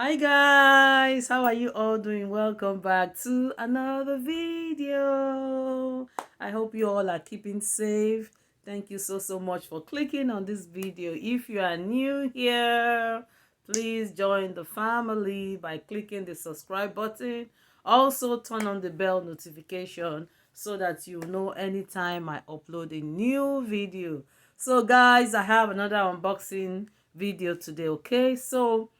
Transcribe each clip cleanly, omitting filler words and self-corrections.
Hi guys, how are you all doing? Welcome back to another video. I hope you all are keeping safe. Thank you so much for clicking on this video. If you are new here, please join the family by clicking the subscribe button. Also turn on the bell notification so that you know anytime I upload a new video. So guys, I have another unboxing video today. Okay, so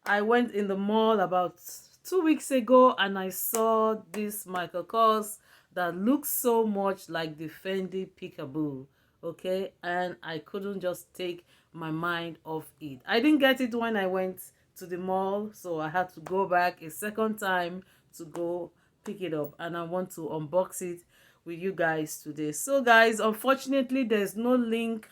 I went in the mall about 2 weeks ago and I saw this Michael Kors that looks so much like the Fendi Peekaboo. Okay, and I couldn't just take my mind off it. I didn't get it when I went to the mall, so I had to go back a second time to go pick it up, and I want to unbox it with you guys today. So guys, unfortunately there's no link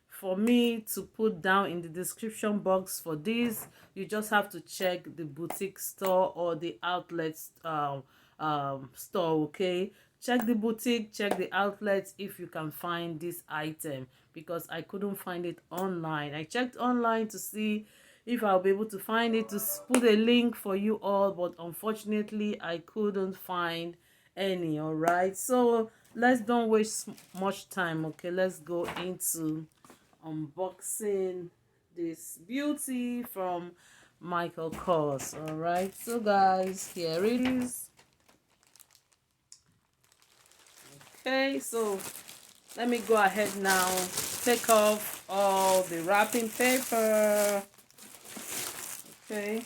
for me to put down in the description box for this. You just have to check the boutique store or the outlet store. Okay, check the boutique, check the outlets if you can find this item, because I couldn't find it online. I checked online to see if I'll be able to find it, to put a link for you all, but unfortunately I couldn't find any. All right, so let's don't waste much time. Okay, let's go into unboxing this beauty from Michael Kors. All right, so guys, here it is. Okay, so let me go ahead now, take off all the wrapping paper. Okay,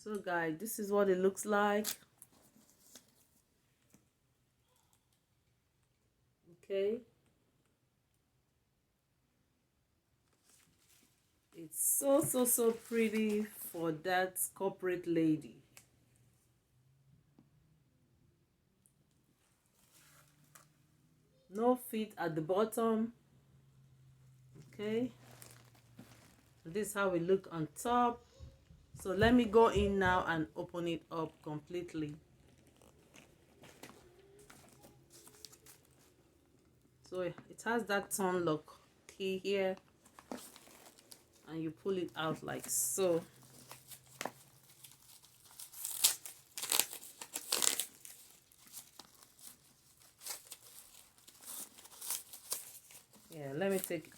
so guys, this is what it looks like. Okay, it's so pretty for that corporate lady. No feet at the bottom. Okay, this is how we look on top. So let me go in now and open it up completely. So it has that turn lock key here, and you pull it out like so. Yeah, let me take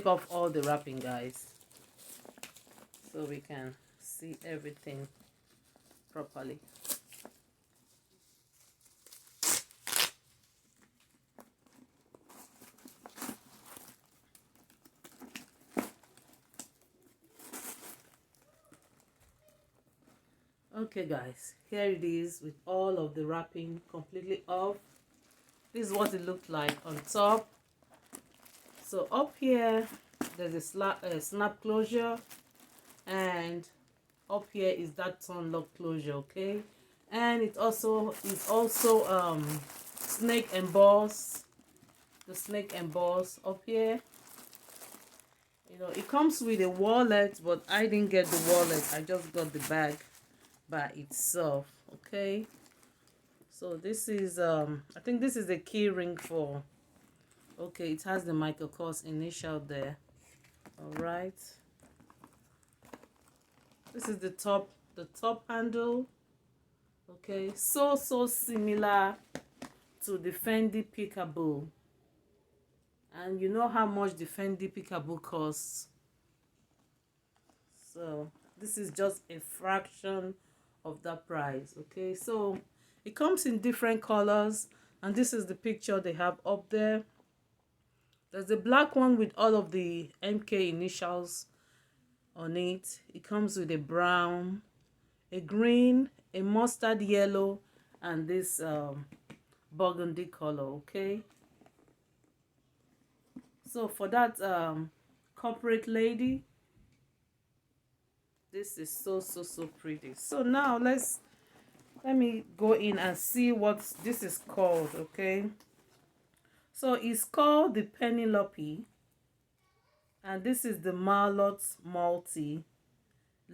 off all the wrapping, guys, so we can see everything properly. Okay guys, here it is with all of the wrapping completely off. This is what it looked like on top. So up here there's a snap closure, and up here is that turn lock closure. Okay, and it also is snake emboss. The snake emboss up here. You know, it comes with a wallet, but I didn't get the wallet. I just got the bag by itself. Okay, so this is I think this is the key ring for. Okay, it has the Michael Kors initial there. All right, this is the top handle. Okay, so similar to the Fendi Peekaboo, and you know how much the Fendi Peekaboo costs. So this is just a fraction of that price. Okay, so it comes in different colors, and this is the picture they have up there. There's a black one with all of the MK initials on it. It comes with a brown, a green, a mustard yellow, and this burgundy color. Okay, so for that corporate lady, this is so pretty. So now let me go in and see what this is called. Okay, so it's called the Penelope, And this is the Marlot Multi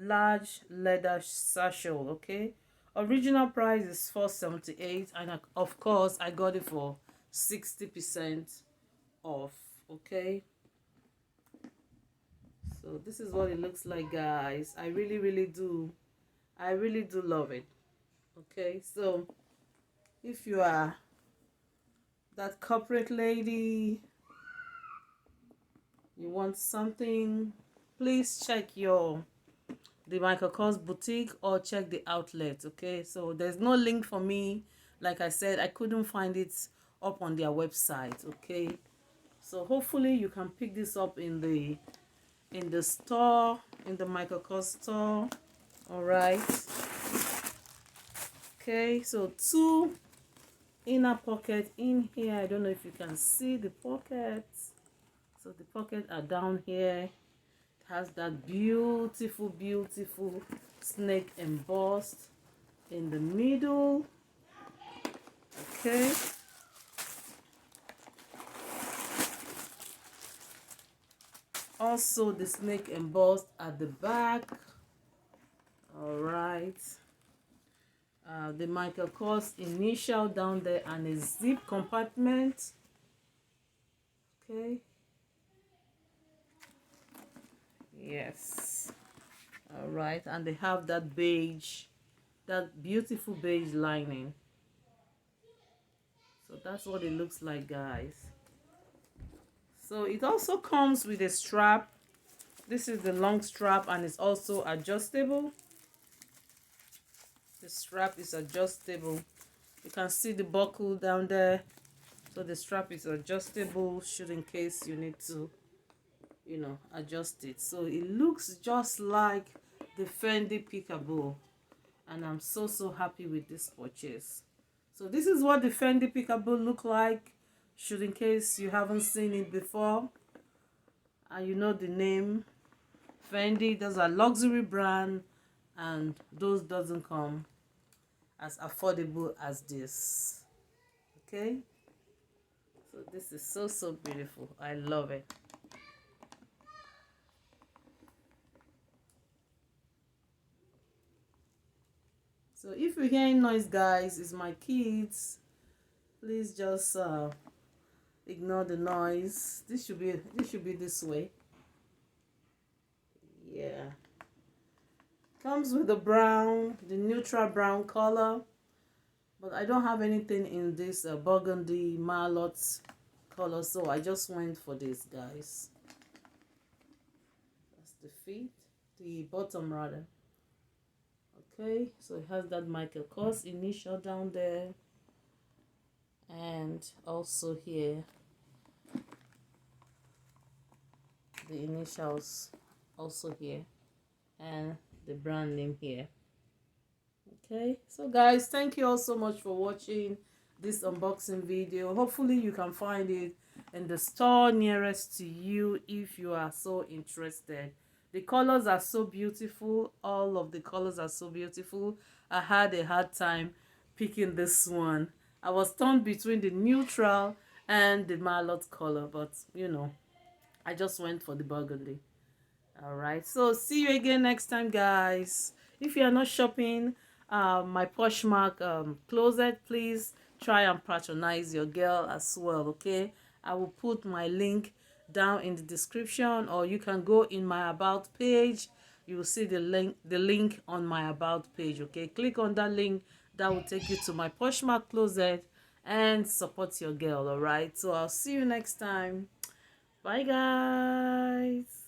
large leather satchel. Okay, original price is $478, and of course I got it for 60% off. Okay, so this is what it looks like, guys. I really do love it. Okay, so if you are that corporate lady, you want something, please check the Michael Kors boutique or check the outlet. Okay, so there's no link for me. Like I said, I couldn't find it up on their website. Okay, so hopefully you can pick this up in the store, in the Michael Kors store. All right. Okay, so two inner pocket in here. I don't know if you can see the pockets. So the pockets are down here. It has that beautiful snake embossed in the middle. Okay, also the snake embossed at the back. All right, the Michael Kors initial down there and a zip compartment. Okay, yes. All right, and they have that beige, that beautiful beige lining. So that's what it looks like, guys. So it also comes with a strap. This is the long strap, and it's also adjustable. The strap is adjustable. You can see the buckle down there. So the strap is adjustable, should in case you need to, adjust it. So it looks just like the Fendi Peekaboo, and I'm so happy with this purchase. So this is what the Fendi Peekaboo look like, should in case you haven't seen it before and you know the name Fendi. Those are luxury brand, and those doesn't come as affordable as this. Okay, so this is so beautiful. I love it. So if you're hearing noise, guys, it's my kids. Please just ignore the noise. This should be this way. Yeah, comes with the brown, the neutral brown color, but I don't have anything in this burgundy marlot color, so I just went for this, guys. That's the feet, the bottom rather. Okay, so it has that Michael Kors initial down there, and also here the initials also here, and the brand name here. Okay, so guys, thank you all so much for watching this unboxing video. Hopefully you can find it in the store nearest to you if you are so interested. The colors are so beautiful. All of the colors are so beautiful. I had a hard time picking this one. I was torn between the neutral and the marlot color, but I just went for the burgundy. All right, so see you again next time, guys. If you are not shopping my Poshmark closet, please try and patronize your girl as well. Okay, I will put my link down in the description, or you can go in my about page. You will see the link on my about page. Okay, click on that link. That will take you to my Poshmark closet and support your girl. All right, so I'll see you next time. Bye, guys.